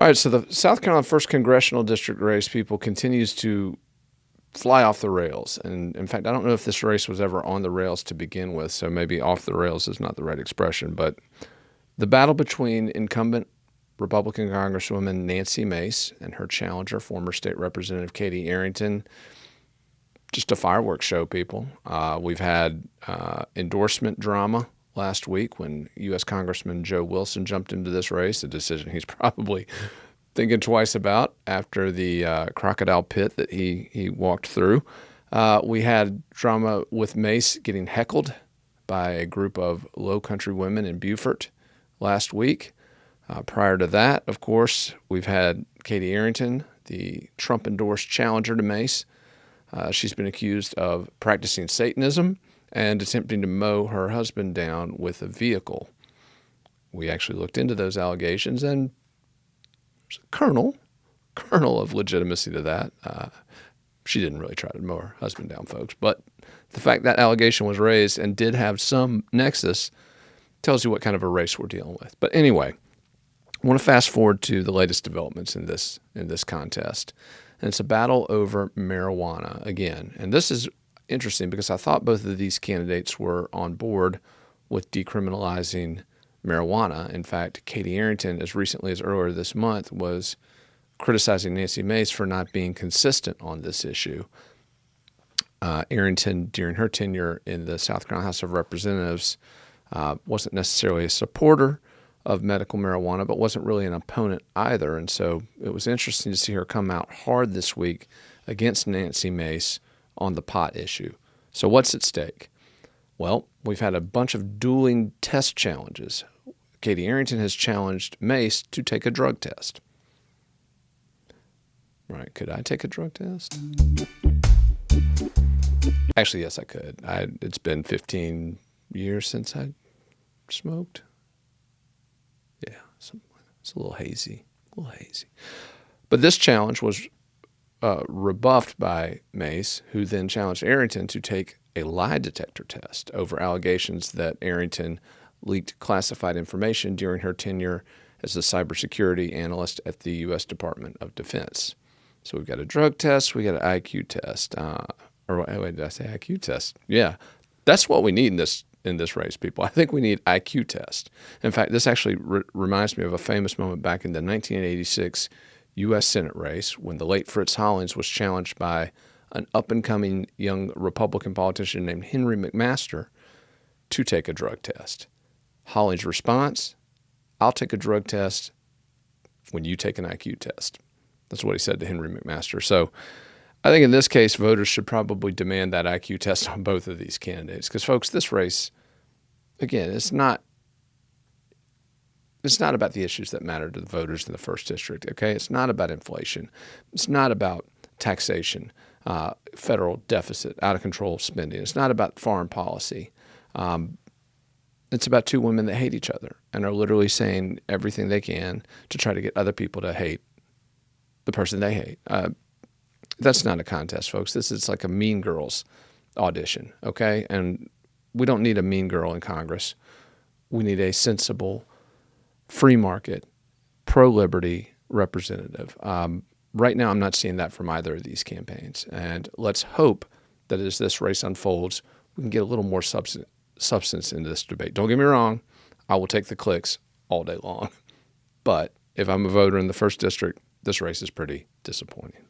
All right, so the South Carolina 1st Congressional District race, people, continues to fly off the rails. And in fact, I don't know if this race was ever on the rails to begin with, so maybe off the rails is not the right expression. But the battle between incumbent Republican Congresswoman Nancy Mace and her challenger, former State Representative Katie Arrington, just a fireworks show, people. We've had endorsement drama last week when U.S. Congressman Joe Wilson jumped into this race, a decision he's probably thinking twice about after the crocodile pit that he walked through. We had drama with Mace getting heckled by a group of Low Country women in Beaufort last week. Prior to that, of course, we've had Katie Arrington, the Trump-endorsed challenger to Mace. She's been accused of practicing Satanism and attempting to mow her husband down with a vehicle. We actually looked into those allegations, and there's a kernel of legitimacy to that. She didn't really try to mow her husband down, folks, but the fact that allegation was raised and did have some nexus tells you what kind of a race we're dealing with. But anyway, I want to fast forward to the latest developments in this contest. And it's a battle over marijuana again. And this is interesting because I thought both of these candidates were on board with decriminalizing marijuana. In fact, Katie Arrington, as recently as earlier this month, was criticizing Nancy Mace for not being consistent on this issue. Arrington, during her tenure in the South Carolina House of Representatives, wasn't necessarily a supporter of medical marijuana, but wasn't really an opponent either. And so it was interesting to see her come out hard this week against Nancy Mace on the pot issue. So what's at stake? Well, we've had a bunch of dueling test challenges. Katie Arrington has challenged Mace to take a drug test. Right, could I take a drug test? Actually, yes, I could. It's been 15 years since I smoked. Yeah, it's a little hazy, But this challenge was rebuffed by Mace, who then challenged Arrington to take a lie detector test over allegations that Arrington leaked classified information during her tenure as a cybersecurity analyst at the U.S. Department of Defense. So we've got a drug test, we got an IQ test. Wait, did I say IQ test? Yeah, that's what we need in this race, people. I think we need IQ test. In fact, this actually reminds me of a famous moment back in the 1986 U.S. Senate race when the late Fritz Hollings was challenged by an up-and-coming young Republican politician named Henry McMaster to take a drug test. Hollings' response, "I'll take a drug test when you take an IQ test." That's what he said to Henry McMaster. So I think in this case, voters should probably demand that IQ test on both of these candidates. Because, folks, this race, again, it's not about the issues that matter to the voters in the 1st District, okay? It's not about inflation. It's not about taxation, federal deficit, out-of-control spending. It's not about foreign policy. It's about two women that hate each other and are literally saying everything they can to try to get other people to hate the person they hate. That's not a contest, folks. This is like a Mean Girls audition, okay? And we don't need a mean girl in Congress. We need a sensible, free market, pro-liberty representative. Right now, I'm not seeing that from either of these campaigns. And let's hope that as this race unfolds, we can get a little more substance into this debate. Don't get me wrong. I will take the clicks all day long. But if I'm a voter in the 1st District, this race is pretty disappointing.